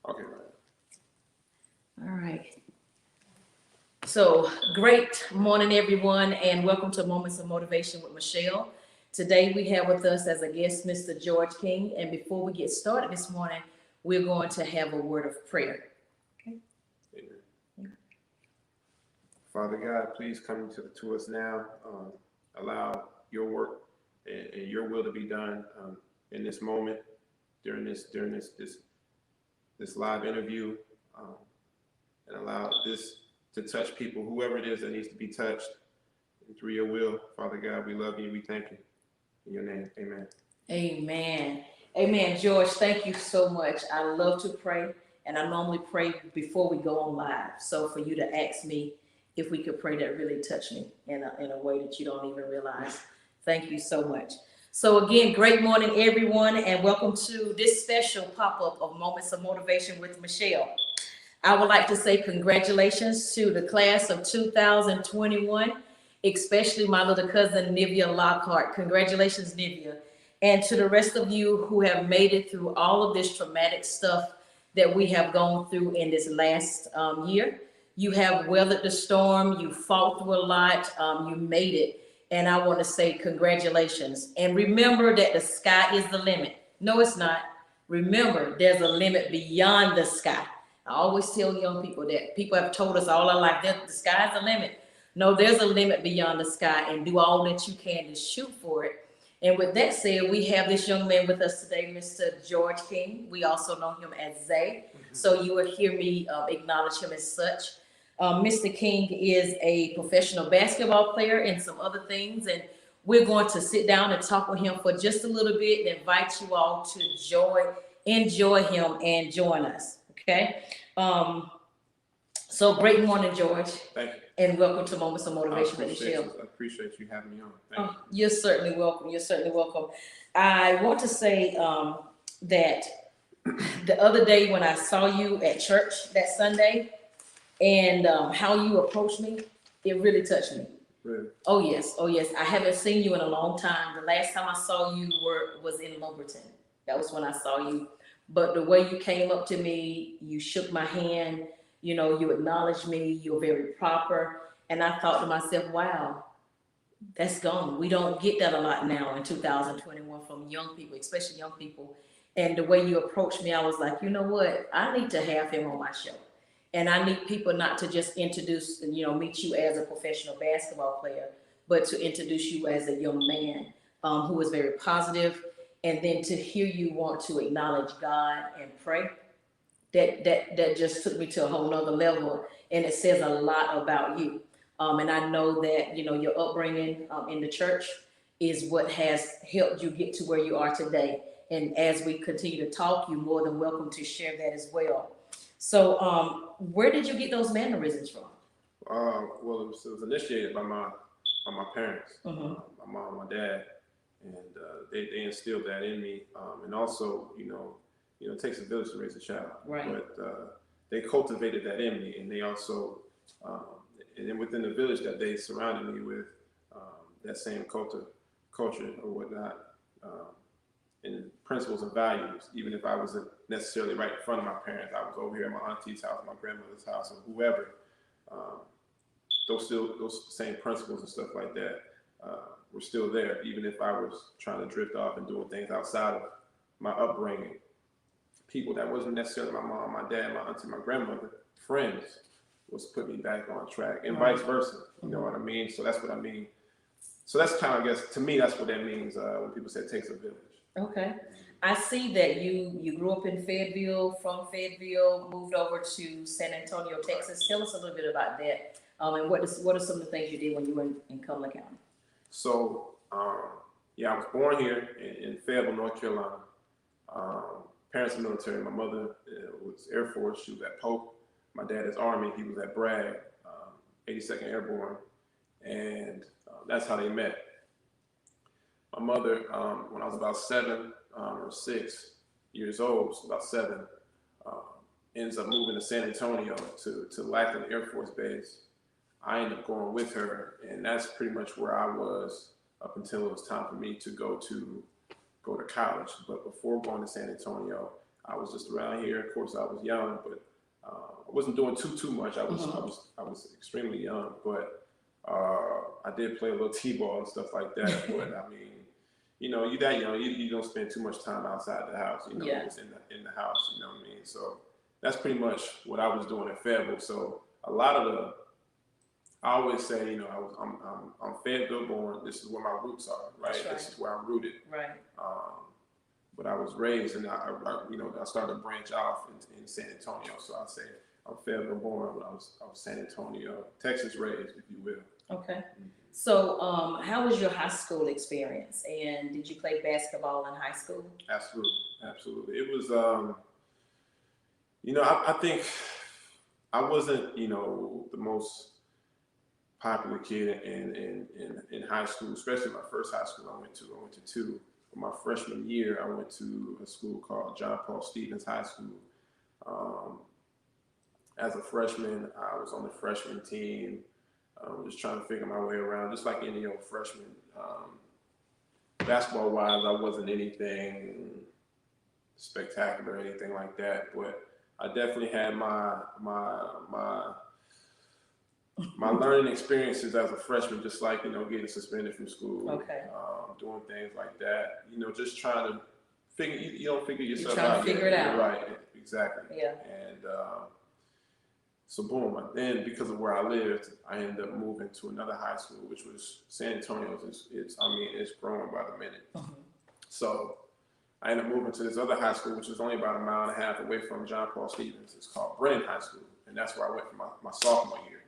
Okay, All right. So, great morning, everyone, and welcome to Moments of Motivation with Michelle. Today, we have with us as a guest Mr. George King. And before we get started this morning, we're going to have a word of prayer. Okay. Amen. Father God, please come to us now. Allow your work and your will to be done in this moment, during this live interview, um, and allow this to touch people, whoever it is that needs to be touched, and through your will. Father God, we love you. We thank you. In your name, amen. Amen. Amen. George, thank you so much. I love to pray, and I normally pray before we go on live. So, for you to ask me if we could pray, that really touched me in a way that you don't even realize. Thank you so much. So, again, great morning, everyone, and welcome to this special pop up of Moments of Motivation with Michelle. I would like to say congratulations to the class of 2021, especially my little cousin Nivea Lockhart. Congratulations, Nivea. And to the rest of you who have made it through all of this traumatic stuff that we have gone through in this last year. You have weathered the storm, you fought through a lot, you made it. And I want to say congratulations. And remember that the sky is the limit. No, it's not. Remember, there's a limit beyond the sky. I always tell young people that. People have told us all our life that the sky's the limit. No, there's a limit beyond the sky, and do all that you can to shoot for it. And with that said, we have this young man with us today, Mr. George King. We also know him as Zay. So you will hear me acknowledge him as such. Mr. King is a professional basketball player and some other things. And we're going to sit down and talk with him for just a little bit and invite you all to enjoy him and join us. Okay. So great morning, George. Thank you. And welcome to Moments of Motivation with Michelle. I appreciate you having me on. Thank you. You're certainly welcome. You're certainly welcome. I want to say that the other day when I saw you at church that Sunday and how you approached me, it really touched me. Really? Oh yes, oh yes. I haven't seen you in a long time. The last time I saw you was in Lumberton. That was when I saw you. But the way you came up to me, you shook my hand, you acknowledged me, you're very proper. And I thought to myself, wow, that's gone. We don't get that a lot now in 2021 from young people, especially young people. And the way you approached me, I was like, you know what? I need to have him on my show. And I need people not to just introduce, meet you as a professional basketball player, but to introduce you as a young man who is very positive. And then to hear you want to acknowledge God and pray, that just took me to a whole nother level. And it says a lot about you. And I know that, your upbringing in the church is what has helped you get to where you are today. And as we continue to talk, you're more than welcome to share that as well. So where did you get those mannerisms from? Well, it was initiated by my parents, Mm-hmm. my mom, my dad, and they instilled that in me. And also, it takes a village to raise a child. Right. But they cultivated that in me, and they also, and then within the village that they surrounded me with, that same culture or whatnot, and principles and values. Even if I wasn't necessarily right in front of my parents, I was over here at my auntie's house, my grandmother's house, or whoever. Those same principles and stuff like that were still there, even if I was trying to drift off and doing things outside of my upbringing. People that wasn't necessarily my mom, my dad, my auntie, my grandmother, friends, was put me back on track, and vice versa. You know what I mean? So that's what I mean. So that's kind of, I guess, to me, that's what that means when people say it takes a village. Okay. I see that you grew up in Fayetteville, from Fayetteville, moved over to San Antonio, Texas. Tell us a little bit about that. And what are some of the things you did when you were in Cumberland County? So, I was born here in Fayetteville, North Carolina. Parents are military. My mother was Air Force. She was at Polk. My dad is Army. He was at Bragg, 82nd Airborne. And that's how they met. My mother, when I was about 7 or 6 years old, so about 7, ends up moving to San Antonio to Lackland Air Force Base. I ended up going with her, and that's pretty much where I was up until it was time for me to go to college. But before going to San Antonio, I was just around here. Of course, I was young, but I wasn't doing too much. I was extremely young, but I did play a little t-ball and stuff like that. But I mean, you know, you that young, you don't spend too much time outside the house. You know, Yeah. just in the house. You know what I mean? So that's pretty much what I was doing at Fayetteville. So a lot of the I always say, you know, I'm Fayetteville born. This is where my roots are, right? That's right. This is where I'm rooted. Right. But I was raised, and you know, I started to branch off in San Antonio. So I say I'm Fayetteville born, but I was San Antonio, Texas raised, if you will. Okay. So, how was your high school experience? And did you play basketball in high school? Absolutely, absolutely. It was, you know, I think I wasn't, you know, the most popular kid in high school, especially my first high school I went to. I went to two. My freshman year, I went to a school called John Paul Stevens High School. As a freshman, I was on the freshman team, just trying to figure my way around, just like any old freshman. Basketball-wise, I wasn't anything spectacular or anything like that, but I definitely had my learning experiences as a freshman, just like, you know, getting suspended from school, Okay. Doing things like that, you know, just trying to figure, you don't figure yourself You're trying out to figure it out. Right, exactly. Yeah. And so boom, then because of where I lived, I ended up moving to another high school, which was San Antonio. It's growing by the minute. So I ended up moving to this other high school, which is only about a mile and a half away from John Paul Stevens. It's called Brennan High School, and that's where I went for my sophomore year.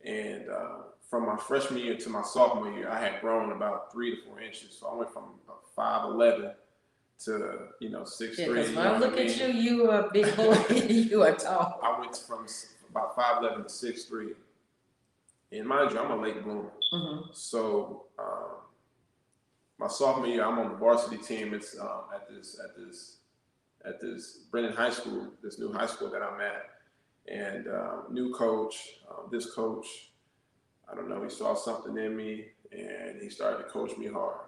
And from my freshman year to my sophomore year, I had grown about 3 to 4 inches. So I went from 5'11" to, you know, 6'3". Yeah, because when I look at you, you are a big boy. You are tall. I went from about 5'11" to 6'3". And mind you, I'm a late bloomer. So my sophomore year, I'm on the varsity team. It's at this Brennan High School, this new high school that I'm at. And new coach, this coach, I don't know, he saw something in me, and he started to coach me hard.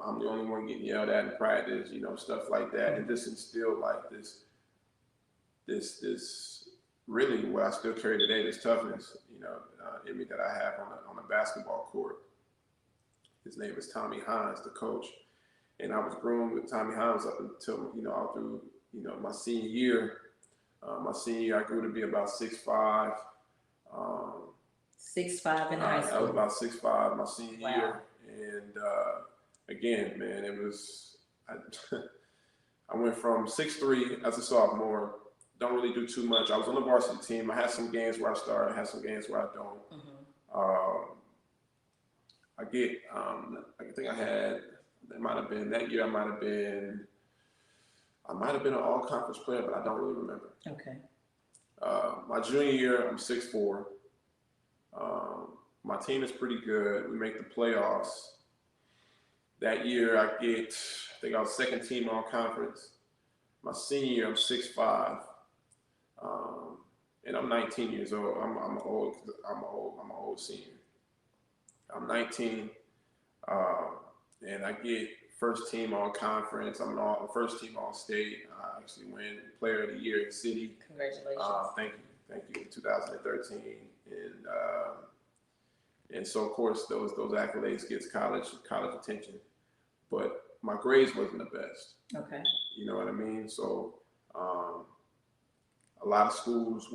I'm the only one getting yelled at in practice, you know, stuff like that. And this instilled like this really what I still carry today, this toughness, you know, in me that I have on a basketball court. His name is Tommy Hines, the coach. And I was groomed with Tommy Hines up until, you know, all through, you know, my senior year. I grew to be about 6'5". 6'5" in high school. I was about 6'5" my senior year. And again, man, it was, I went from 6'3" as a sophomore, don't really do too much. I was on the varsity team. I had some games where I started, I had some games where I don't. I think I had, that year I might have been an all-conference player, but I don't really remember. Okay. My junior year, I'm 6'4". My team is pretty good. We make the playoffs. That year, I think I was second team all-conference. My senior year, I'm 6'5", and I'm 19 years old. I'm an old senior. I'm 19, and I get first team all conference. I'm first team all state. I actually win player of the year in the city. Congratulations. Thank you. In 2013, and so of course those accolades gets college attention, but my grades wasn't the best. Okay. You know what I mean? So a lot of schools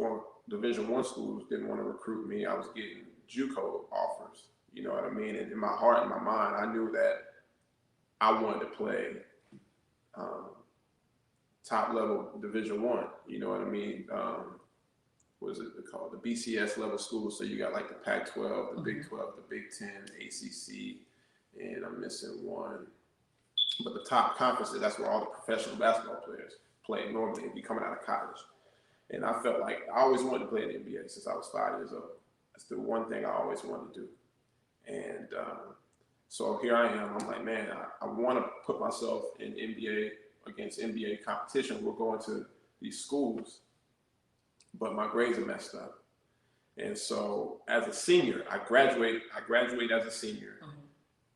Division I schools didn't want to recruit me. I was getting JUCO offers. You know what I mean? And in my heart and my mind, I knew that I wanted to play top level Division I. You know what I mean? What is it called? The BCS level schools. So you got like the Pac-12, the Big 12, the Big 10, ACC, and I'm missing one. But the top conferences, that's where all the professional basketball players play normally if you're coming out of college. And I felt like I always wanted to play in the NBA since I was 5 years old. That's the one thing I always wanted to do. And so here I am. I'm like, man, I want to put myself in NBA against NBA competition. We're going to these schools, but my grades are messed up. And so as a senior, I graduate as a senior.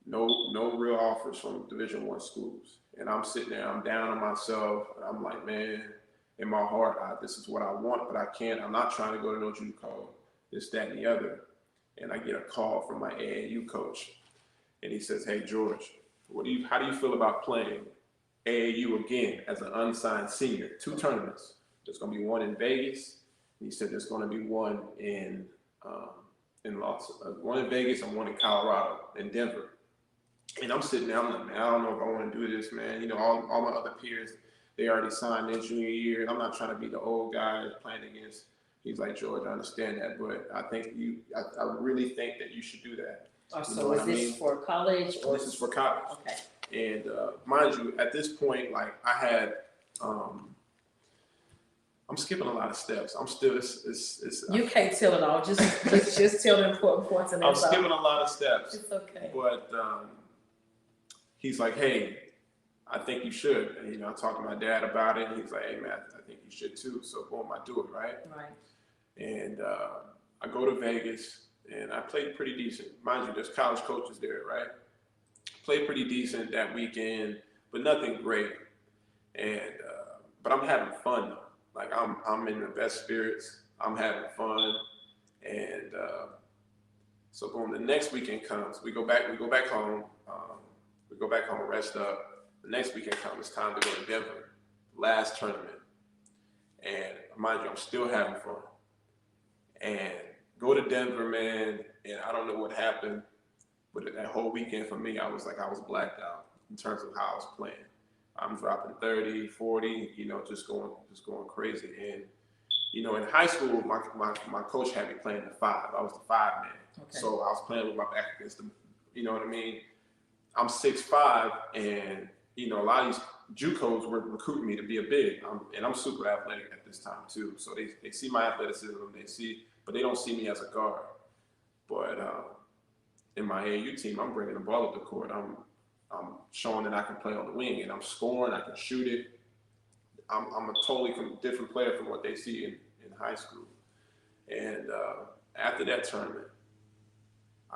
No real offers from Division I schools. And I'm sitting there, I'm down on myself, and I'm like, man, in my heart, this is what I want, but I can't. I'm not trying to go to no JUCO, this, that, and the other. And I get a call from my AAU coach, and he says, hey, George, how do you feel about playing AAU again as an unsigned senior? 2 tournaments. There's going to be one in Vegas. And he said there's going to be one in one in Vegas and one in Colorado, in Denver. And I'm sitting there, I'm like, man, I don't know if I want to do this, man. You know, all my other peers, they already signed their junior year, and I'm not trying to be the old guy playing against. He's like, George, I understand that, but I think I really think that you should do that. So is this for college? Or? This is for college. Okay. And mind you, at this point, like I had, I'm skipping a lot of steps. I'm still, you can't tell it all. Just tell the important points. And I'm skipping a lot of steps. It's okay. But he's like, hey, I think you should. And, you know, I talked to my dad about it. And he's like, hey, man, I think you should too. So boom, I do it, right? Right. And I go to Vegas, and I played pretty decent. Mind you, there's college coaches there, right? Played pretty decent that weekend, but nothing great. And but I'm having fun though. Like I'm in the best spirits. I'm having fun, and so boom. The next weekend comes. We go back home. We go back home, rest up. The next weekend comes. It's time to go to Denver. Last tournament, and mind you, I'm still having fun. And go to Denver, man. And I don't know what happened, but that whole weekend for me, I was blacked out in terms of how I was playing. I'm dropping 30, 40, you know, just going crazy. And, you know, in high school, my coach had me playing the 5. I was the 5 man. Okay. So I was playing with my back against the, you know what I mean? I'm 6'5", and, you know, a lot of these JUCOs were recruiting me to be a big. And I'm super athletic at this time too. So they see my athleticism, but they don't see me as a guard. But in my AAU team, I'm bringing the ball up the court. I'm showing that I can play on the wing, and I'm scoring. I can shoot it. I'm a totally different player from what they see in high school. And after that tournament,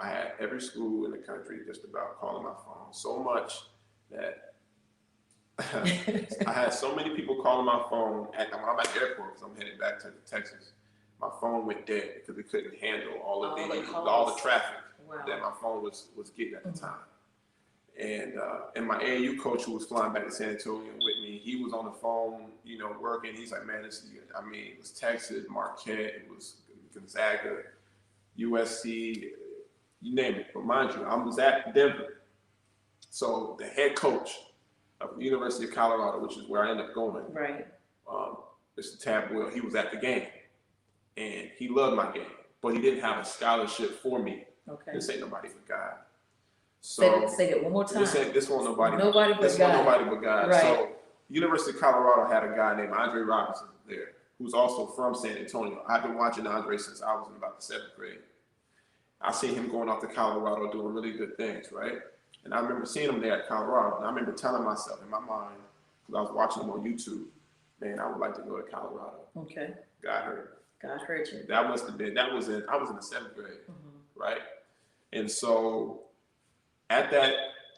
I had every school in the country just about calling my phone, so much that I had so many people calling my phone when I'm at the airport because I'm headed back to Texas. My phone went dead because it couldn't handle all the traffic that my phone was getting at the time. And my AAU coach, who was flying back to San Antonio with me, he was on the phone, you know, working. He's like, man, it was Texas, Marquette, it was Gonzaga, USC, you name it. But mind you, I was at Denver. So the head coach of the University of Colorado, which is where I ended up going, right? Mr. Tab Will, he was at the game. And he loved my game, but he didn't have a scholarship for me. Okay. This ain't nobody but God. So say that one more time. This won't nobody but God. Right. So University of Colorado had a guy named Andre Robinson there, who's also from San Antonio. I've been watching Andre since I was in about the 7th grade. I seen him going off to Colorado doing really good things, right? And I remember seeing him there at Colorado, and I remember telling myself in my mind, because I was watching him on YouTube, man, I would like to go to Colorado. Okay. God heard you. I was in the 7th grade, right? And so at that,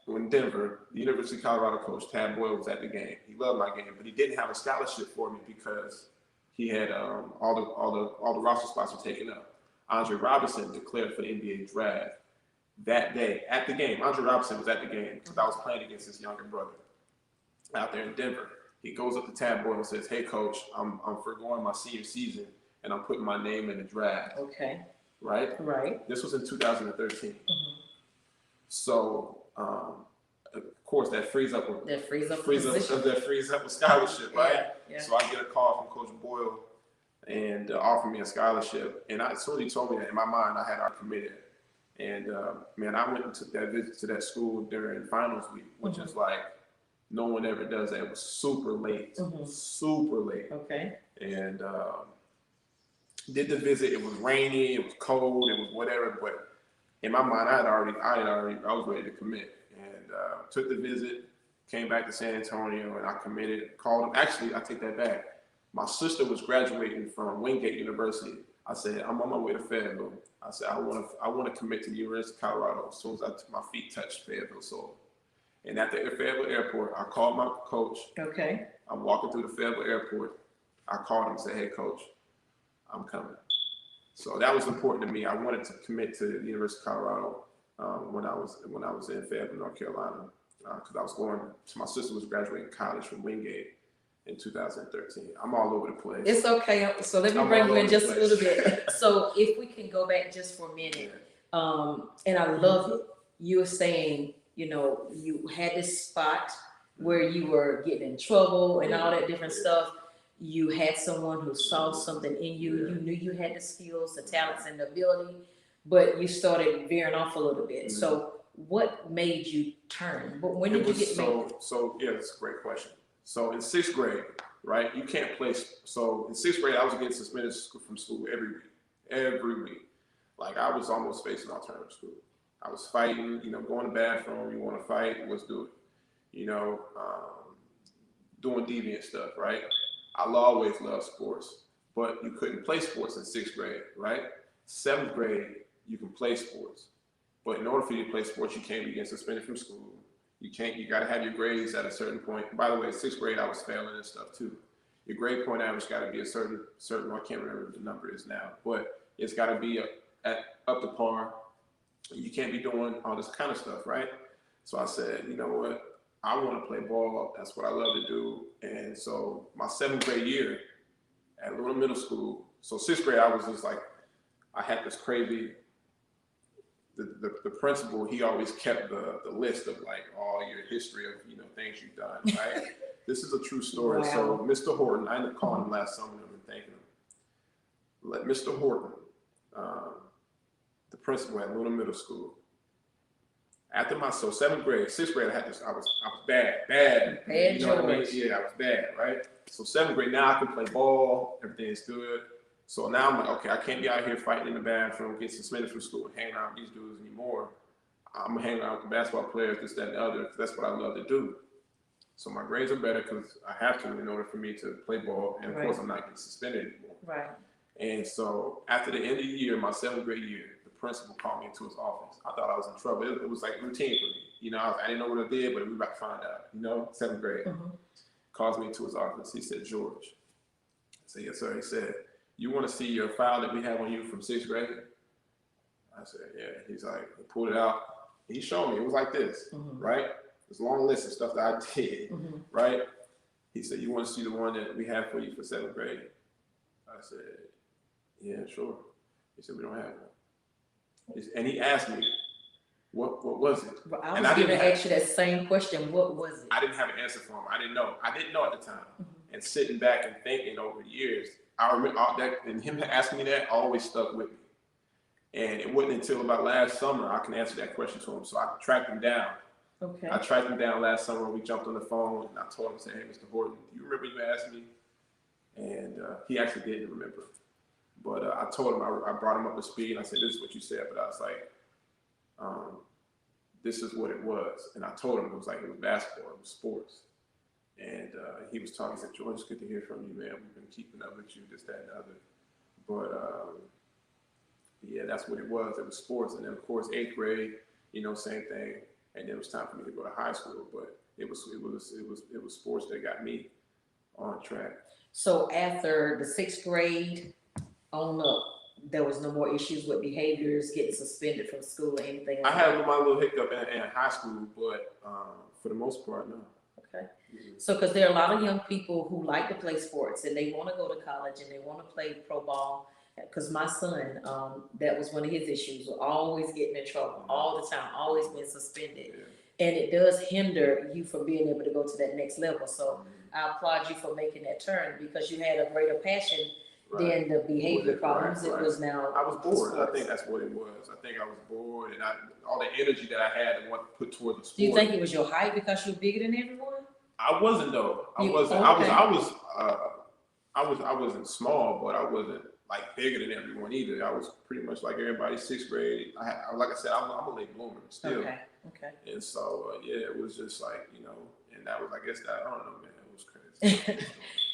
in Denver, the University of Colorado coach, Tad Boyle, was at the game. He loved my game, but he didn't have a scholarship for me because he had all the roster spots were taken up. Andre Robinson declared for the NBA draft that day at the game. Andre Robinson was at the game because I was playing against his younger brother out there in Denver. He goes up to Tad Boyle and says, hey, coach, I'm forgoing my senior season, and I'm putting my name in the draft. Okay. Right? Right. This was in 2013. So, of course, that frees up a scholarship, right? Yeah. So I get a call from Coach Boyle and offer me a scholarship. And I sort of told me that in my mind I had already committed. And man, I went and took that visit to that school during finals week, which is like no one ever does that. It was super late, super late. Okay. And did the visit. It was rainy, it was cold, it was whatever. But in my mind, I was ready to commit. And took the visit, came back to San Antonio, and I committed. Called him. Actually, I take that back. My sister was graduating from Wingate University. I said, I'm on my way to Fayetteville. I said, I want to commit to the University of Colorado as soon as my feet touched Fayetteville soil. And at the Fayetteville Airport, I called my coach. Okay. I'm walking through the Fayetteville Airport. I called him and said, "Hey, coach, I'm coming." So that was important to me. I wanted to commit to the University of Colorado when I was in Fayetteville, North Carolina, because I was going. So my sister was graduating college from Wingate in 2013. I'm all over the place. It's okay. So let me bring you in just a little bit. So if we can go back just for a minute, and I love it. You were saying, you know, you had this spot where you were getting in trouble and all that different stuff. You had someone who saw something in you. You knew you had the skills, the talents, and the ability, but you started veering off a little bit. So what made you turn? But when did you get so yeah, that's a great question. So in sixth grade, right, you can't play. So in sixth grade, I was getting suspended from school every week. Like I was almost facing alternative school. I was fighting, you know, going to the bathroom. You want to fight? Let's do it. You know, doing deviant stuff, right? I always loved sports, but you couldn't play sports in sixth grade, right? Seventh grade, you can play sports, but in order for you to play sports, you can't be getting suspended from school. You got to have your grades at a certain point. By the way, sixth grade, I was failing and stuff too. Your grade point average got to be a certain, I can't remember what the number is now, but it's got to be up to par. You can't be doing all this kind of stuff, right? So I said, you know what? I want to play ball. That's what I love to do. And so my seventh grade year at Luna Middle School, so sixth grade, I was just like, I had this crazy, the principal, he always kept the list of like all your history of, you know, things you've done, right? This is a true story. Wow. So Mr. Horton, I ended up calling him last summer and thanking him. Let Mr. Horton, the principal at Luna Middle School, after so seventh grade, sixth grade, I was bad. You know what I mean? Yeah, I was bad, right? So seventh grade, now I can play ball, everything's good. So now I'm like, okay, I can't be out here fighting in the bathroom, get suspended from school, and hanging out with these dudes anymore. I'm gonna hang out with the basketball players, this, that, and the other, because that's what I love to do. So my grades are better because I have to in order for me to play ball, and of course I'm not getting suspended anymore. Right. And so after the end of the year, my seventh grade year, the principal called me into his office. I thought I was in trouble. It was like routine for me. You know, I didn't know what I did, but we were about to find out. You know, seventh grade. Calls me into his office. He said, "George." I said, "Yes, sir." He said, "You want to see your file that we have on you from sixth grade?" I said, "Yeah." He's like, he pulled it out. He showed me. It was like this, right? It's a long list of stuff that I did, right? He said, "You want to see the one that we have for you for seventh grade?" I said, "Yeah, sure." He said, "We don't have one." And he asked me, what was it? Well, I was going to ask you that same question. What was it? I didn't have an answer for him. I didn't know. I didn't know at the time. And sitting back and thinking over the years, I remember that, and him asking me that always stuck with me. And it wasn't until about last summer I can answer that question to him. So I tracked him down. Okay. I tracked him down last summer. We jumped on the phone, and I told him, I said, "Hey, Mr. Horton, do you remember you asked me?" And he actually didn't remember. But I told him, I brought him up to speed, and I said, "This is what you said." But I was like, this is what it was. And I told him it was basketball, it was sports. And he was talking, he said, "George, it's good to hear from you, man. We've been keeping up with you, this, that, and the other." But yeah, that's what it was. It was sports. And then of course, eighth grade, you know, same thing. And then it was time for me to go to high school. But it was sports that got me on track. So after the sixth grade on up, there was no more issues with behaviors, getting suspended from school or anything like that? I had my little hiccup in high school, but for the most part, no. Okay. So, because there are a lot of young people who like to play sports and they want to go to college and they want to play pro ball. Because my son, that was one of his issues, was always getting in trouble all the time, always being suspended. And it does hinder you from being able to go to that next level. So I applaud you for making that turn because you had a greater passion than the behavior problems. It was now. I was bored. I think that's what it was. I think I was bored, and all the energy that I had and what put toward the sport. Do you think it was your height because you were bigger than everyone? I wasn't though. I wasn't. Okay. I wasn't small, but I wasn't like bigger than everyone either. I was pretty much like everybody. Sixth grade. Like I said, I'm a late bloomer still. Okay. And so yeah, it was just like, you know, and that was, I guess, that, I don't know, man, it was crazy.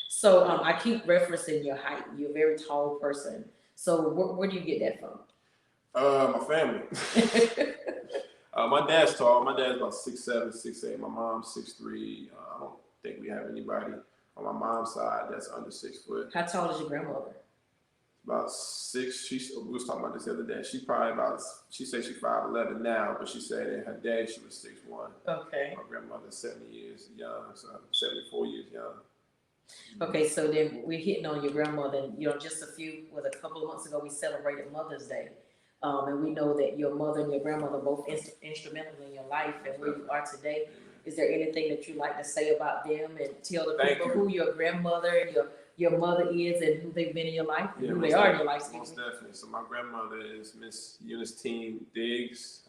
So I keep referencing your height. You're a very tall person. So where do you get that from? My family. My dad's tall. My dad's about 6'7", 6'8". My mom's 6'3". I don't think we have anybody on my mom's side that's under 6 foot. How tall is your grandmother? About 6. We was talking about this the other day. She probably about. She said she's 5'11" now, but she said in her day she was 6'1". Okay. My grandmother's 70 years young, so 74 years young. Okay, so then we're hitting on your grandmother, and just a couple of months ago, we celebrated Mother's Day. And we know that your mother and your grandmother both instrumental in your life and where you are today. Is there anything that you'd like to say about them and tell the people who your grandmother and your mother is and who they've been in your life and who they are in your life? Most definitely. So my grandmother is Miss Eunice Diggs.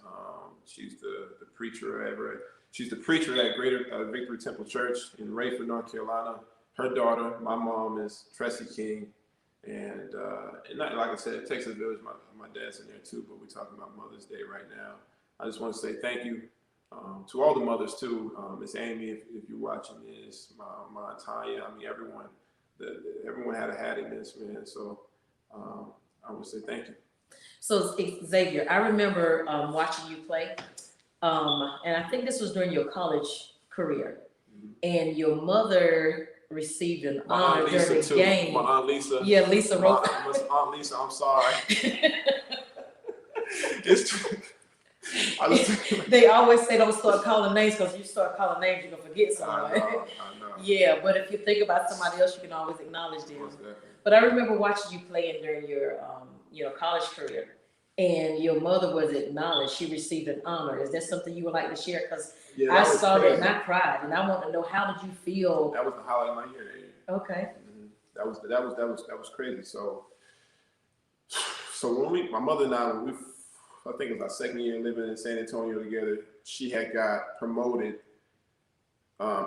She's the preacher she's the preacher at Greater Victory Temple Church in Rayford, North Carolina. Her daughter, my mom, is Tressie King. And like I said, Texas Village, my dad's in there too, but we're talking about Mother's Day right now. I just want to say thank you to all the mothers too. Miss Amy, if you're watching this, my Tanya, I mean everyone. Everyone had a hand in this, man. So I would say thank you. So Xavier, I remember watching you play, and I think this was during your college career, and your mother received an honor during the game. My Aunt Lisa. Yeah, Lisa wrote. Aunt Lisa, I'm sorry. It's true. They always say don't start calling names because you start calling names, you're gonna forget someone. I know. Yeah, but if you think about somebody else, you can always acknowledge them. But I remember watching you playing during your college career, and your mother was acknowledged. She received an honor. Is that something you would like to share? Because I saw that and I cried, and I want to know, how did you feel? That was the highlight of my year. Okay. Mm-hmm. That was crazy. So when my mother and I think it was our second year living in San Antonio together, she had got promoted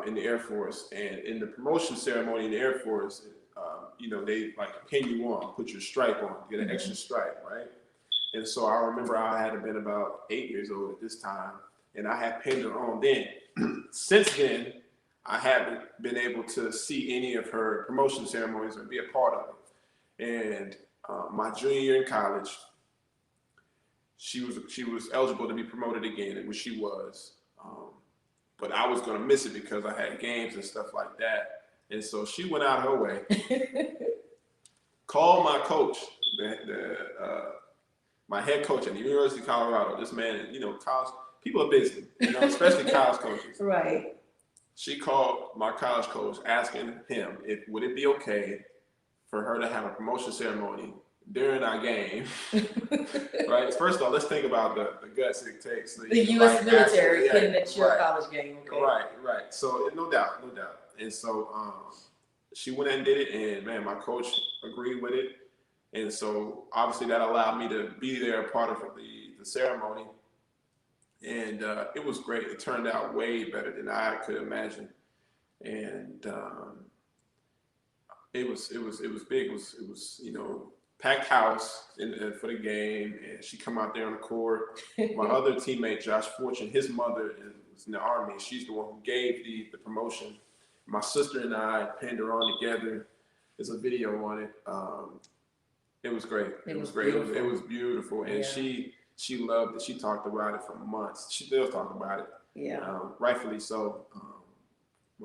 in the Air Force, and in the promotion ceremony in the Air Force, they like pin you on, put your stripe on, get an extra stripe, right? And so I remember I had been about 8 years old at this time, and I had pinned her on then. Since then, I haven't been able to see any of her promotion ceremonies or be a part of it. And my junior year in college, she was eligible to be promoted again, which she was. But I was going to miss it because I had games and stuff like that. And so she went out her way, called my coach, my head coach at the University of Colorado. This man, college people are busy, especially college coaches. Right. She called my college coach asking him would it be okay for her to have a promotion ceremony during our game. Right. First of all, let's think about the guts it takes. The U.S. military putting at your college game. Okay. Right. So no doubt. And so she went and did it, and man, my coach agreed with it. And so obviously that allowed me to be there, part of the ceremony. And it was great. It turned out way better than I could imagine. And it was big. It was packed house for the game, and she come out there on the court. My other teammate, Josh Fortune, his mother was in the Army. She's the one who gave the promotion. My sister and I pinned her on together. There's a video on it. It was great. It was great. It was beautiful, and she loved it. She talked about it for months. She still talks about it. Yeah. Rightfully so.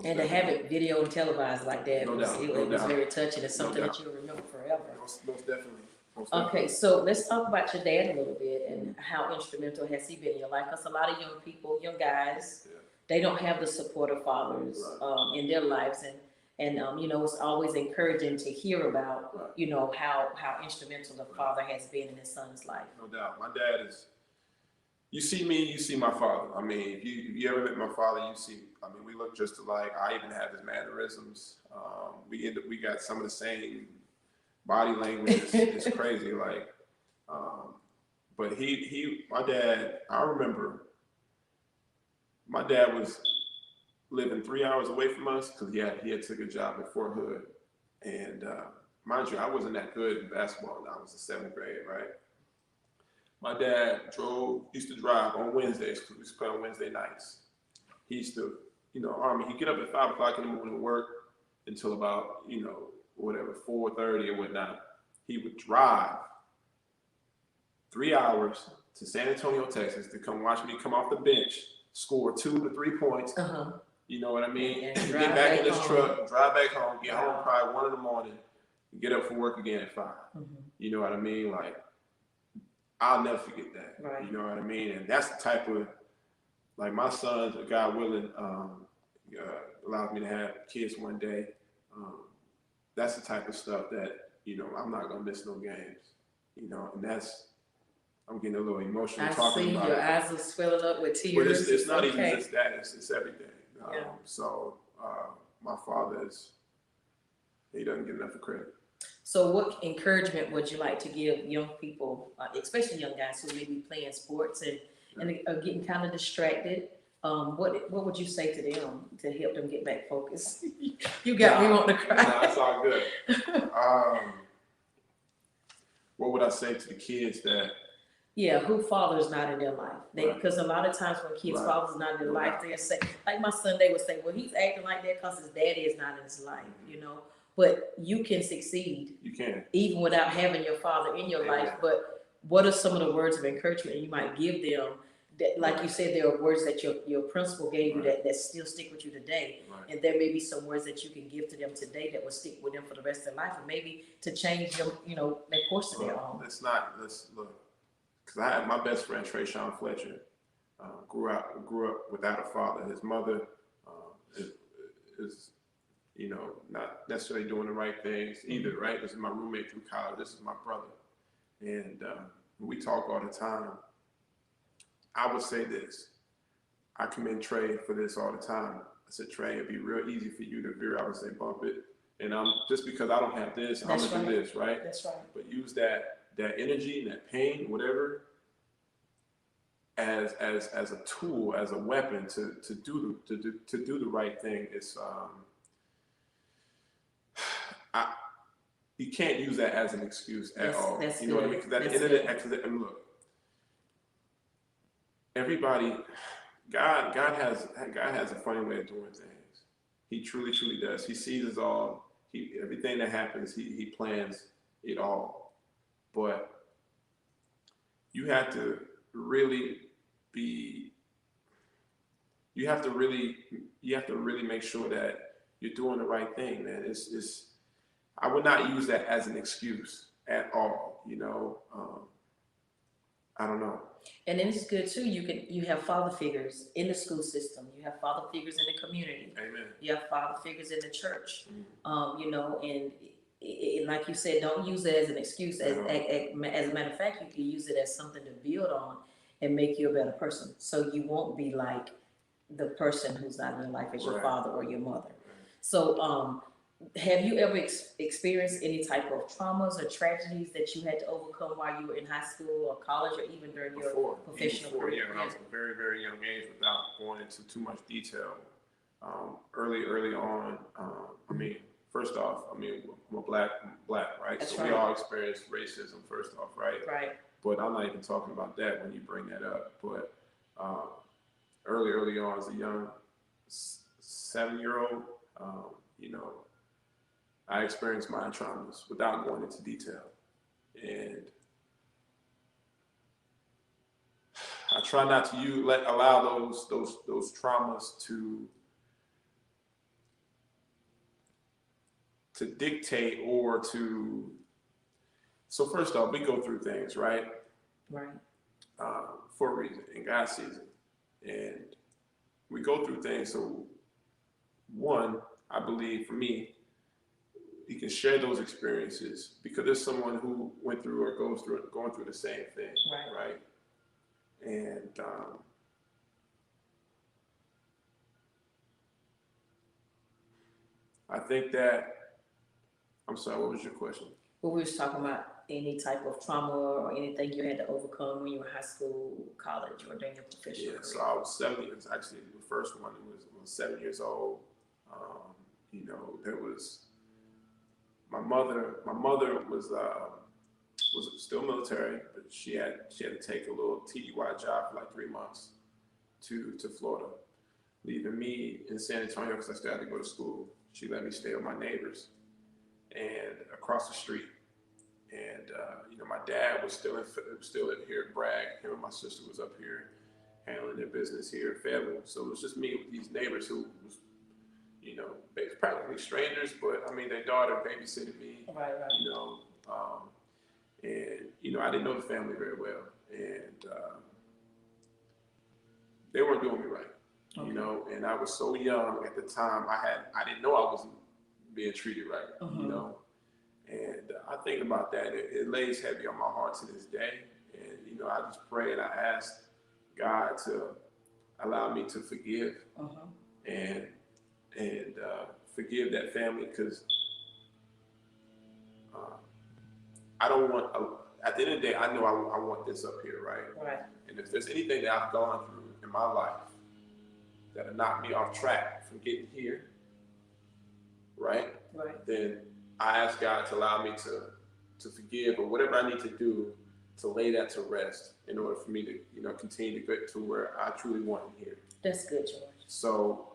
And to have it video and televised like that, it was very touching. It's something that you'll remember forever. Most definitely. Okay, so let's talk about your dad a little bit and how instrumental has he been in your life? Because a lot of young guys, they don't have the support of fathers in their lives, and it's always encouraging to hear about how instrumental the father has been in his son's life. No doubt, my dad is. You see me, you see my father. I mean, if you ever met my father, you see. I mean, we look just alike. I even have his mannerisms. We got some of the same body language. It's crazy, like. But my dad. I remember. My dad was living 3 hours away from us because he had took a job at Fort Hood, and mind you, I wasn't that good in basketball when I was in 7th grade, right? My dad used to drive on Wednesdays because we used to play on Wednesday nights. He used to, Army, he'd get up at 5 o'clock in the morning to work until about, 4:30 or whatnot. He would drive 3 hours to San Antonio, Texas, to come watch me come off the bench, score 2 to 3 points. You know what I mean? And get back in this truck, drive back home, get home probably 1 in the morning, and get up for work again at 5. You know what I mean? Like, I'll never forget that. You know what I mean? And that's the type of, like, my sons, God willing, allows me to have kids one day. That's the type of stuff that, you know, I'm not gonna miss no games. You know, and that's, I'm getting a little emotional talking about it. Your eyes are swelling up with tears. But it's not even just that, it's everything. So my father he doesn't get enough credit. So what encouragement would you like to give young people, especially young guys who may be playing sports and are getting kind of distracted? What would you say to them to help them get back focused? You got me wanting to cry. Nah, it's all good. What would I say to the kids that? Yeah, who father's not in their life? Because a lot of times when kids' father's not in their life, they'll say, like my son, they would say, well, he's acting like that because his daddy is not in his life, you know. But you can succeed. You can. Even without having your father in your life. But what are some of the words of encouragement you might give them? That, like you said, there are words that your principal gave you that still stick with you today. And there may be some words that you can give to them today that will stick with them for the rest of their life, and maybe to change them, you know, their course of their own. Let's look. Because I had my best friend, Trayshawn Fletcher, grew up without a father. His mother is, you know, not necessarily doing the right things either, right? This is my roommate through college. This is my brother. And we talk all the time. I would say this. I commend Trey for this all the time. I said, Trey, it'd be real easy for you to veer. I would say, bump it. And just because I don't have this, I'm going to do this, right? That's right. But use that energy, that pain, whatever, as a tool, as a weapon to do the right thing. It's you can't use that as an excuse at all. You know what I mean? Because at the end of the look, everybody, God has a funny way of doing things. He truly does. He sees us all. Everything that happens, he plans it all. But you have to really make sure that you're doing the right thing, man. I would not use that as an excuse at all, you know. I don't know. And then it's good too. You have father figures in the school system. You have father figures in the community. Amen. You have father figures in the church. You know, and like you said, don't use it as an excuse. As a matter of fact, you can use it as something to build on and make you a better person. So you won't be like the person who's not in your life as your father or your mother. So, have you ever experienced any type of traumas or tragedies that you had to overcome while you were in high school or college or even during your professional career? Yeah, when I was a very, very young age, without going into too much detail. Early on, I mean, first off, I'm a black, right? That's so we all experience racism first off, right? Right. But I'm not even talking about that when you bring that up. But early on, as a young 7-year-old, you know, I experienced my traumas without going into detail. And I try not to allow those traumas to dictate or to. So first off, we go through things, right? Right. For a reason, and God sees it. And we go through things. So one, I believe for me, you can share those experiences because there's someone who went through or going through the same thing, right? And I think that, I'm sorry, what was your question? Well, we was talking about any type of trauma or anything you had to overcome when you were in high school, college, or during your professional career. So I was 7 years, actually the first one was 7 years old. You know, there was, my mother was still military, but she had to take a little TDY job for like 3 months to Florida, leaving me in San Antonio because I still had to go to school. She let me stay with my neighbors and across the street. And my dad was still in here at Bragg. Him and my sister was up here handling their business here in Fayetteville. So it was just me with these neighbors who was, practically strangers, but I mean, their daughter babysitted me. Right. And I didn't know the family very well, and they weren't doing me right. Okay. And I was so young at the time. I didn't know I wasn't being treated right. And I think about that. It lays heavy on my heart to this day. And I just pray and I ask God to allow me to forgive and forgive that family, because I don't want. At the end of the day, I know I want this up here, right? Right. And if there's anything that I've gone through in my life that'll knock me off track from getting here, right? Right. Then I ask God to allow me to forgive, or whatever I need to do to lay that to rest in order for me to, continue to get to where I truly want to here. That's good, George. So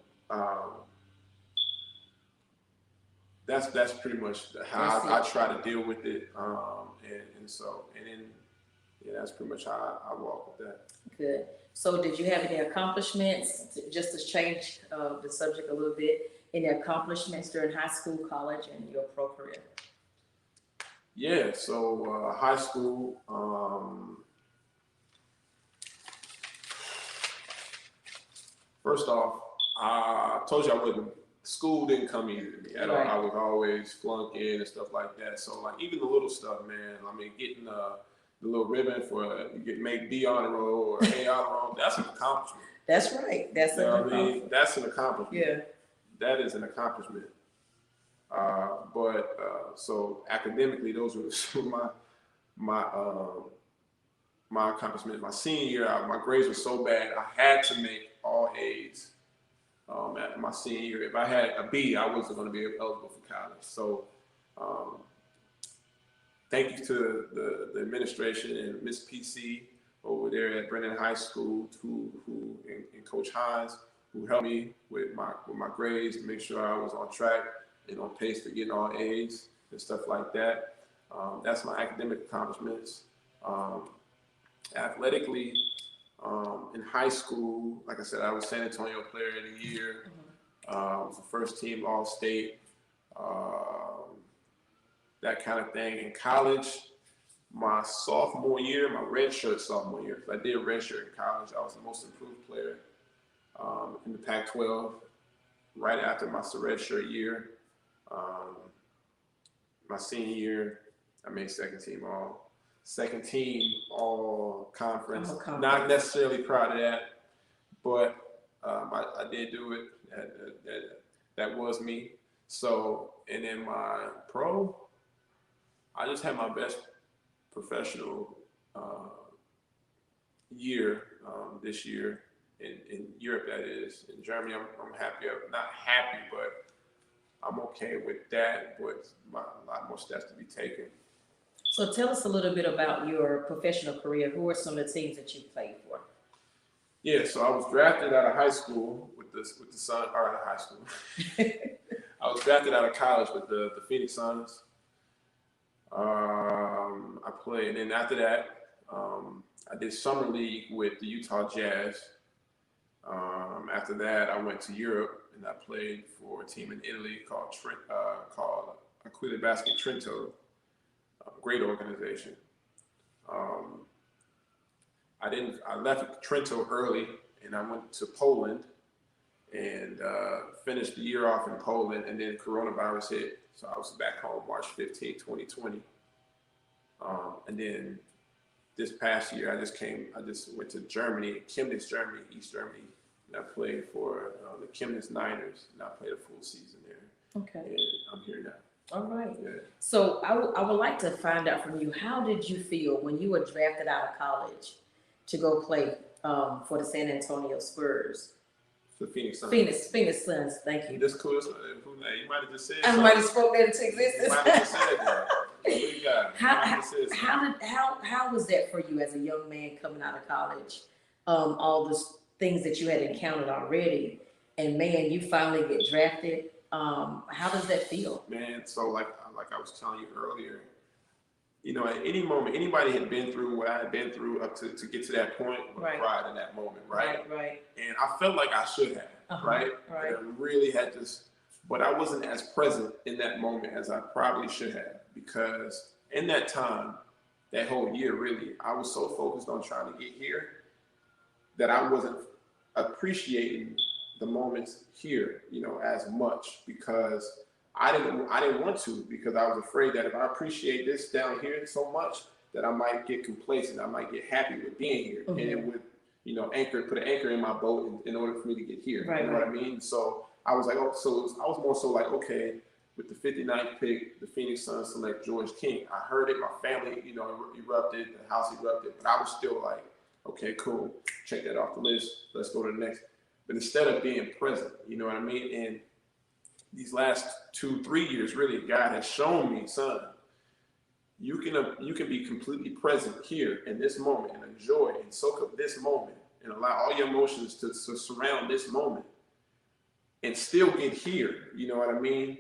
that's pretty much how I try to deal with it. That's pretty much how I walk with that. Good. So did you have any accomplishments, just to change the subject a little bit, any accomplishments during high school, college, and your pro career? Yeah, so high school, first off, I told you school didn't come easy to me at all. I was always flunking and stuff like that. So like even the little stuff, man, I mean, getting the little ribbon for make B on the roll or A on the roll, that's an accomplishment. That's right. That's an accomplishment. That's an accomplishment. Yeah. That is an accomplishment. So academically, those were my accomplishments. My senior year, my grades were so bad, I had to make all A's. At my senior year, if I had a B, I wasn't going to be eligible for college. So, thank you to the administration and Miss PC over there at Brennan High School, and Coach Hines, who helped me with my grades to make sure I was on track and on pace for getting all A's and stuff like that. That's my academic accomplishments. Athletically, in high school, like I said, I was San Antonio Player of the Year. Was the first team All-State, that kind of thing. In college, my sophomore year, my redshirt sophomore year, because I did redshirt in college, I was the most improved player in the Pac-12 right after my redshirt year. My senior year, I made second team all conference. Not necessarily proud of that, but I did do it. That was me. So, and in my pro, I just had my best professional year this year in Europe. That is in Germany. I'm happy. I'm not happy, but I'm okay with that. But a lot more steps to be taken. So tell us a little bit about your professional career. Who are some of the teams that you played for? Yeah, so I was drafted out of high school with the Sun, or out of high school. I was drafted out of college with the Phoenix Suns. I played, and then after that, I did summer league with the Utah Jazz. After that, I went to Europe and I played for a team in Italy called Aquila Basket Trento. Great organization. I left Trento early and I went to Poland and finished the year off in Poland, and then coronavirus hit. So I was back home March 15, 2020. And then this past year, I just went to Germany, Chemnitz, Germany, East Germany, and I played for the Chemnitz Niners, and I played a full season there. Okay. And I'm here now. All right. Yeah. So I would like to find out from you, how did you feel when you were drafted out of college to go play for the San Antonio Spurs? The Phoenix Suns. Phoenix Suns, thank you. This cool. You might have just said I might have spoke that into existence. You might have just said that. What you got? How was that for you as a young man coming out of college? All the things that you had encountered already, and man, you finally get drafted. How does that feel? Man, so like I was telling you earlier, you know, at any moment, anybody had been through what I had been through up to get to that point would have cried in that moment, right? Right. And I felt like I should have, right? Right. And I really had this, but I wasn't as present in that moment as I probably should have, because in that time, that whole year, really, I was so focused on trying to get here that I wasn't appreciating the moments here, you know, as much, because I didn't want to, because I was afraid that if I appreciate this down here so much that I might get complacent, I might get happy with being here, and it would, you know, put an anchor in my boat in order for me to get here. You know what I mean? So I was like, oh, I was more so like, okay, with the 59th pick, the Phoenix Suns select George King. I heard it, my family, you know, erupted, the house erupted, but I was still like, okay, cool, check that off the list. Let's go to the next. But instead of being present, you know what I mean? And these last 2-3 years, really, God has shown me, son, you can be completely present here in this moment and enjoy and soak up this moment and allow all your emotions to surround this moment and still get here. You know what I mean?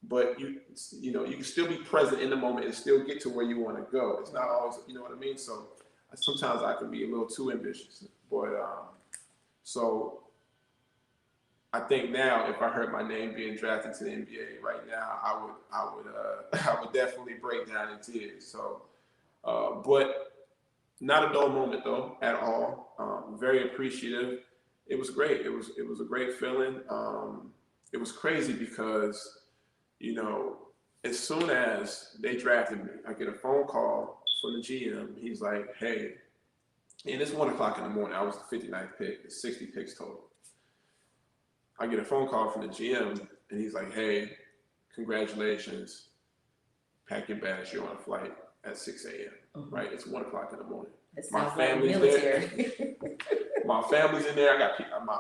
But you know, you can still be present in the moment and still get to where you want to go. It's not always, you know what I mean? So sometimes I can be a little too ambitious, but so I think now if I heard my name being drafted to the NBA right now, I would definitely break down in tears. So, but not a dull moment though at all. Very appreciative. It was great. It was a great feeling. It was crazy because, you know, as soon as they drafted me, I get a phone call from the GM. He's like, hey, and it's 1 o'clock in the morning. I was the 59th pick. It's 60 picks total. I get a phone call from the GM, and he's like, hey, congratulations. Pack your bags. You're on a flight at 6 a.m., right? It's 1 o'clock in the morning. My family's there. My family's in there. I got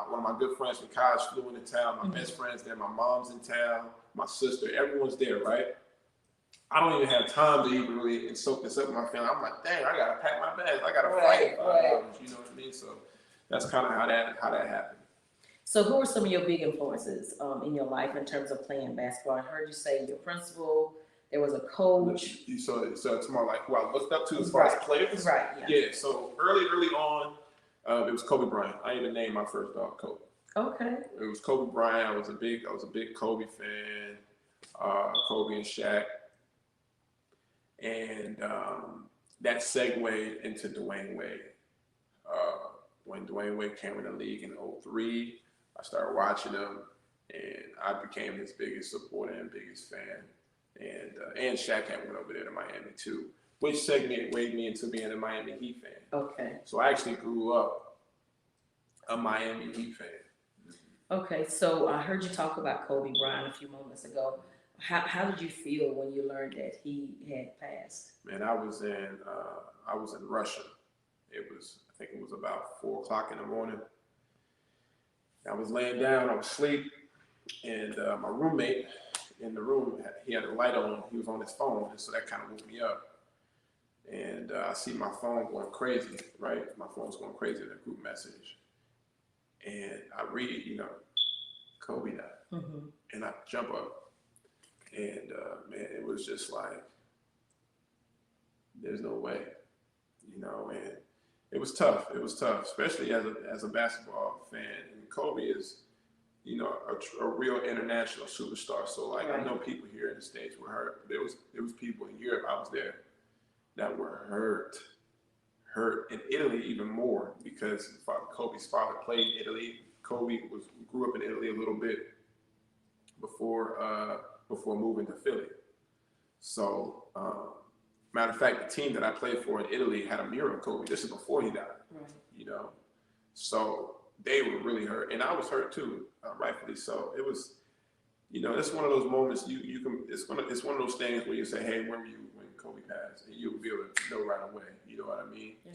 one of my good friends from college flew into town. My best friend's there. My mom's in town. My sister. Everyone's there, right? I don't even have time to even really soak this up with my family. I'm like, dang, I gotta pack my bags. I gotta flight in 5 hours. You know what I mean? So that's kind of how that happened. So who are some of your big influences in your life in terms of playing basketball? I heard you say your principal. There was a coach. So it's more like who I looked up to as far as players. Right. Yeah. So early on, it was Kobe Bryant. I even named my first dog Kobe. Okay. It was Kobe Bryant. I was a big Kobe fan. Kobe and Shaq, and that segued into Dwayne Wade. When Dwayne Wade came in the league in 2003, I started watching him, and I became his biggest supporter and biggest fan. And Shaq had went over there to Miami too, which segued me into being a Miami Heat fan. Okay. So I actually grew up a Miami Heat fan. Okay, so I heard you talk about Kobe Bryant a few moments ago. How did you feel when you learned that he had passed? Man, I was in Russia. I think it was about 4 o'clock in the morning. I was laying down, I was asleep, and my roommate in the room, he had a light on, he was on his phone, and so that kind of woke me up. And I see my phone going crazy, right? My phone's going crazy in a group message. And I read, you know, Kobe died. And I jump up, and man, it was just like, there's no way, you know, and it was tough, especially as a basketball fan. And Kobe is, you know, a real international superstar. So like, I know people here in the States were hurt. There was people in Europe, I was there, that were hurt in Italy even more, because Kobe's father played in Italy. Kobe grew up in Italy a little bit before moving to Philly. So matter of fact, the team that I played for in Italy had a mural of Kobe. This is before he died. Right. You know, so they were really hurt, and I was hurt too, rightfully so. It was, you know, it's one of those moments you can. It's one of those things where you say, "Hey, where were you when Kobe passed?" And you'll be able to know right away. You know what I mean? Yeah.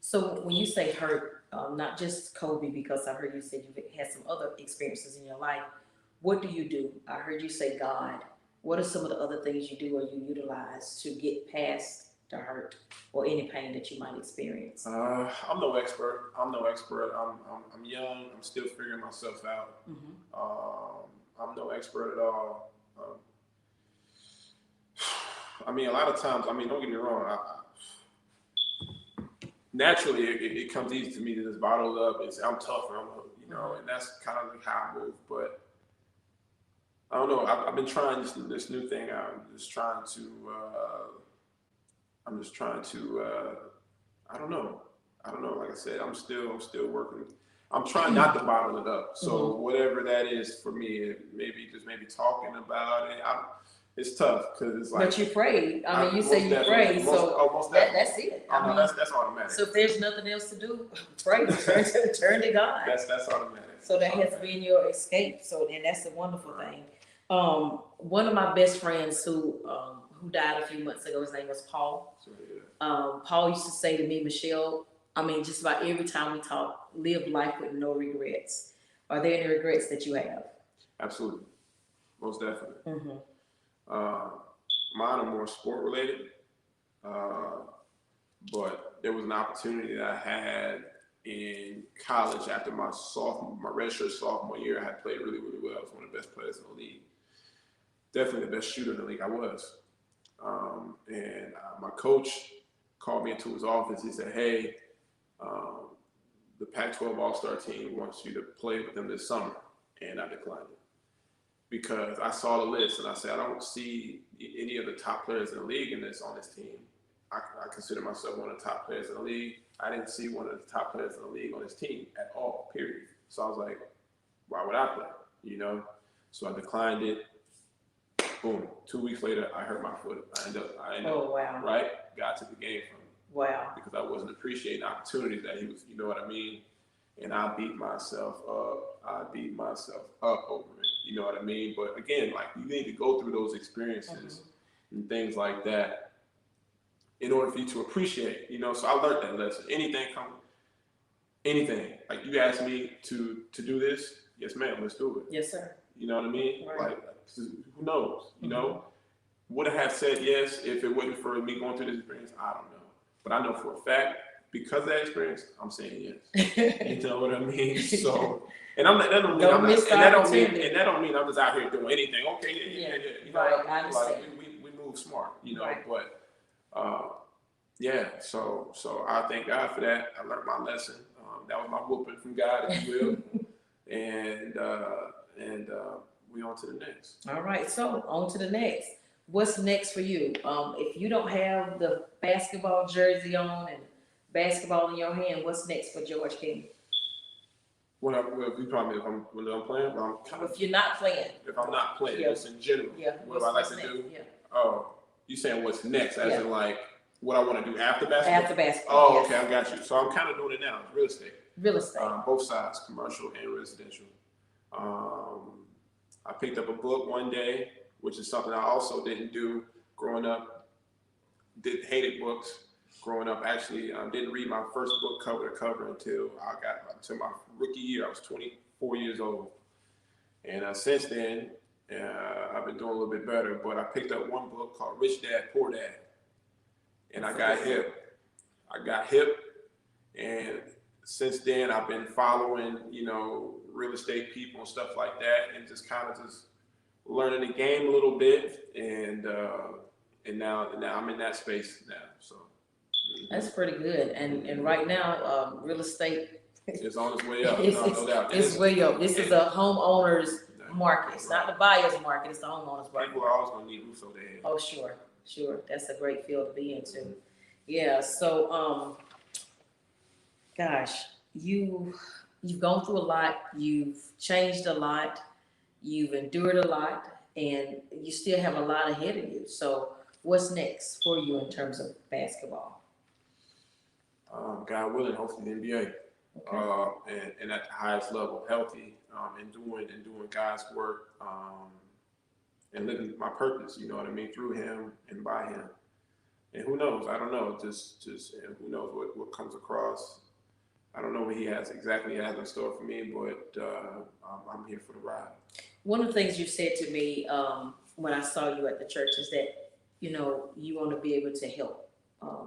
So when you say hurt, not just Kobe, because I heard you said you've had some other experiences in your life. What do you do? I heard you say God. What are some of the other things you do or you utilize to get past the hurt or any pain that you might experience? I'm no expert. I'm young. I'm still figuring myself out. I'm no expert at all. I mean, a lot of times, I mean, don't get me wrong. Naturally, it comes easy to me to just bottle it up and say, I'm tough, and and that's kind of like how I move. But I don't know. I've been trying this new thing out. I'm just trying to. I don't know. Like I said, I'm still working. I'm trying not to bottle it up. So whatever that is for me, maybe talking about it. It's tough because it's like. But you prayed. I mean, you say you prayed, so that's it. I mean, that's automatic. So if there's nothing else to do, pray. Turn to God. That's automatic. So that has been your escape. So then that's a wonderful thing. One of my best friends who died a few months ago, his name was Paul. Paul used to say to me, Michelle, I mean, just about every time we talk, live life with no regrets. Are there any regrets that you have? Absolutely. Most definitely. Mine are more sport related. But there was an opportunity that I had in college after my redshirt sophomore year. I had played really, really well. I was one of the best players in the league. Definitely the best shooter in the league I was. And my coach called me into his office. He said, hey, the Pac-12 All-Star team wants you to play with them this summer. And I declined it because I saw the list and I said, I don't see any of the top players in the league on this team. I consider myself one of the top players in the league. I didn't see one of the top players in the league on this team at all, period. So I was like, why would I play? So I declined it. Boom. 2 weeks later, I hurt my foot. I ended up, oh, wow. Right? God took the game from me. Wow. Because I wasn't appreciating the opportunities that he was, you know what I mean? And I beat myself up. Over it. You know what I mean? But again, like, you need to go through those experiences and things like that in order for you to appreciate, So I learned that lesson. Anything. Like, you asked me to do this, yes, ma'am, let's do it. Yes, sir. You know what I mean? Right. Like, who knows? Would I have said yes if it wasn't for me going through this experience? I don't know. But I know for a fact, because of that experience, I'm saying yes. You know what I mean? So, and that don't mean I'm just out here doing anything. Okay, yeah. Right, I understand. Like, we move smart, Right. But so I thank God for that. I learned my lesson. That was my whooping from God, if you will. and we on to the next. All right, so on to the next. What's next for you? If you don't have the basketball jersey on and basketball in your hand, what's next for George King? When I'm playing, if you're not playing. If I'm not playing, just in general. Yeah. What do I like to do? Yeah. Oh, you saying what's next? As in like what I want to do after basketball? After basketball. Oh, okay, I got you. So I'm kind of doing it now. Real estate. Real estate. Both sides, commercial and residential. I picked up a book one day, which is something I also didn't do growing up. Hated books growing up. Actually, didn't read my first book cover to cover until my rookie year. I was 24 years old. And since then, I've been doing a little bit better. But I picked up one book called Rich Dad, Poor Dad. And I got hip. And since then, I've been following, real estate people and stuff like that, and just kind of learning the game a little bit. And now I'm in that space now. So that's pretty good. And right now, real estate is on its way up. No doubt. It's way up. This is a homeowner's market. It's not the buyer's market. It's the homeowner's market. People are always gonna need roofs over their head. Oh, sure. That's a great field to be into. Yeah. So, gosh, you've gone through a lot. You've changed a lot. You've endured a lot, and you still have a lot ahead of you. So, what's next for you in terms of basketball? God willing, hopefully the NBA. Okay. And at the highest level, healthy, and doing God's work, and living my purpose. You know what I mean, through Him and by Him. And who knows? I don't know. Just and who knows what comes across. I don't know what He has in store for me, but I'm here for the ride. One of the things you said to me when I saw you at the church is that you want to be able to help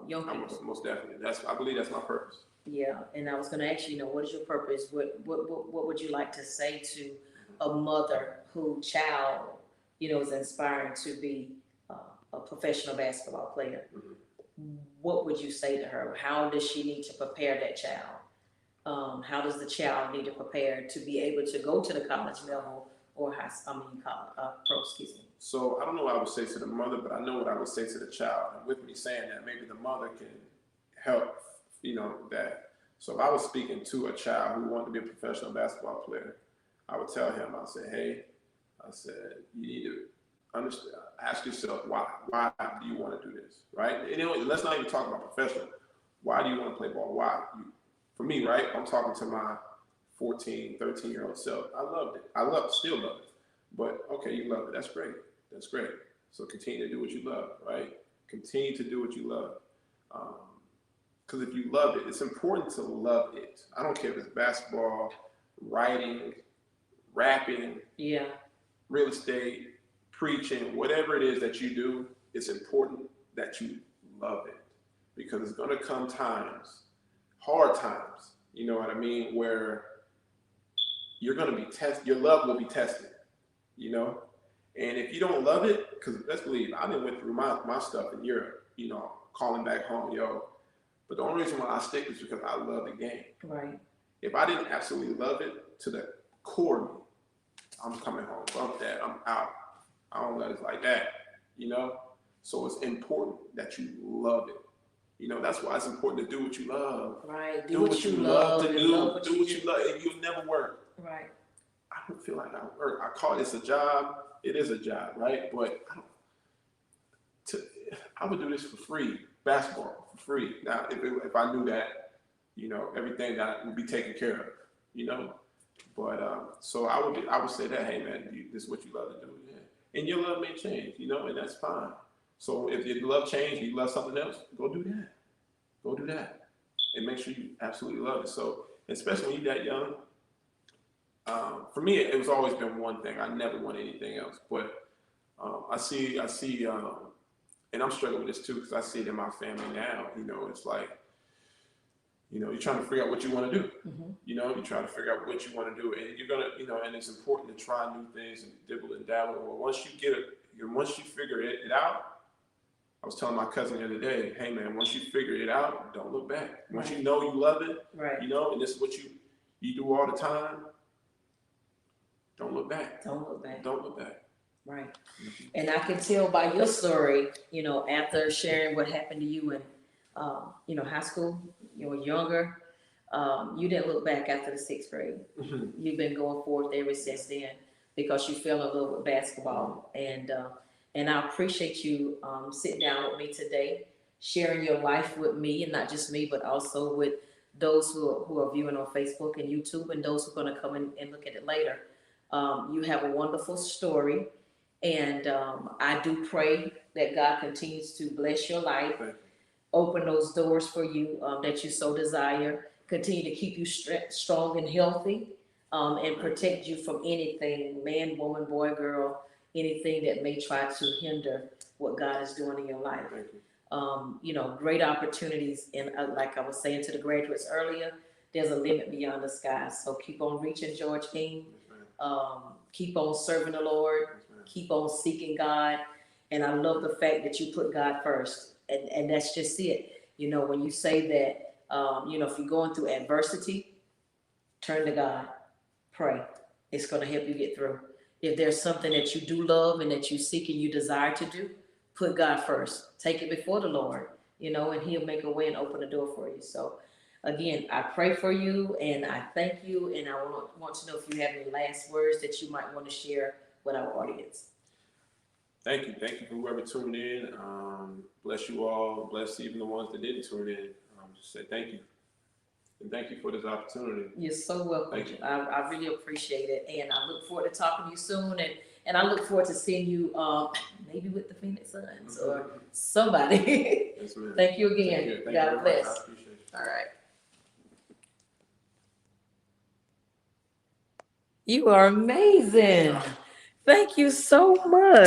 young people. Most definitely. I believe that's my purpose. Yeah, and I was going to ask you, what is your purpose? What would you like to say to a mother whose child, is inspiring to be a professional basketball player, Mhm. what would you say to her? How does she need to prepare that child? How does the child need to prepare to be able to go to the college level or pro, excuse me. So I don't know what I would say to the mother, but I know what I would say to the child. And with me saying that, maybe the mother can help, that. So if I was speaking to a child who wanted to be a professional basketball player, I would tell him, I say, hey, I said, you need to understand, ask yourself why. Why do you want to do this, right? And let's not even talk about professional. Why do you want to play ball? Why? For me, right? I'm talking to my 14, 13-year-old self. I loved it. Still love it. But okay, you love it. That's great. That's great. So continue to do what you love, right? Continue to do what you love. Because if you love it, it's important to love it. I don't care if it's basketball, writing, rapping, Yeah, real estate, preaching, whatever it is that you do, it's important that you love it. Because it's going to come times, hard times, you know what I mean, where you're going to be tested, your love will be tested, you know? And if you don't love it, because let's believe, I done went through my stuff in Europe, calling back home, yo. But the only reason why I stick is because I love the game. right. If I didn't absolutely love it to the core of me, I'm coming home. Bump that, I'm out. I don't let it like that, So it's important that you love it. That's why it's important to do what you love. Right. Do what you love to do. Do what you love, and you'll never work. Right. I don't feel like I work. I call it a job. It is a job, right? But I would do this for free, basketball for free. Now, if I knew that, everything that would be taken care of, But so I would say that, hey man, this is what you love to do, yeah. And your love may change, and that's fine. So if your love changed, you love something else, go do that. Go do that, and make sure you absolutely love it. So especially when you're that young. For me, it was always been one thing. I never want anything else. But I see, and I'm struggling with this too because I see it in my family now. It's like, you're trying to figure out what you want to do. Mm-hmm. You're trying to figure out what you want to do, and you're gonna, and it's important to try new things and dibble and dabble. Well, once you figure it out. I was telling my cousin the other day, hey man, once you figure it out, don't look back. Once you know you love it, right. And this is what you do all the time. Don't look back. Don't look back. Don't look back. Right. Mm-hmm. And I can tell by your story, after sharing what happened to you in, high school, you were younger, you didn't look back after the 6th grade. Mm-hmm. You've been going forth ever since then because you fell in love with basketball. And I appreciate you sitting down with me today, sharing your life with me, and not just me, but also with those who are viewing on Facebook and YouTube, and those who are going to come in and look at it later. You have a wonderful story, and I do pray that God continues to bless your life, open those doors for you that you so desire, continue to keep you strong and healthy, and protect you from anything, man, woman, boy, girl, anything that may try to hinder what God is doing in your life. Great opportunities. And like I was saying to the graduates earlier, there's a limit beyond the sky. So keep on reaching, George King. Keep on serving the Lord. Keep on seeking God. And I love the fact that you put God first. And that's just it. When you say that, if you're going through adversity, turn to God. Pray. It's going to help you get through. If there's something that you do love and that you seek and you desire to do, put God first. Take it before the Lord, and He'll make a way and open a door for you. So, again, I pray for you and I thank you. And I want to know if you have any last words that you might want to share with our audience. Thank you. Thank you for whoever tuned in. Bless you all. Bless even the ones that didn't tune in. Just say thank you. And thank you for this opportunity. You're so welcome. Thank you. I really appreciate it. And I look forward to talking to you soon. And I look forward to seeing you maybe with the Phoenix Suns or somebody. Yes, ma'am. Thank you again. Thank you. God bless. I appreciate it. All right. You are amazing. Thank you so much.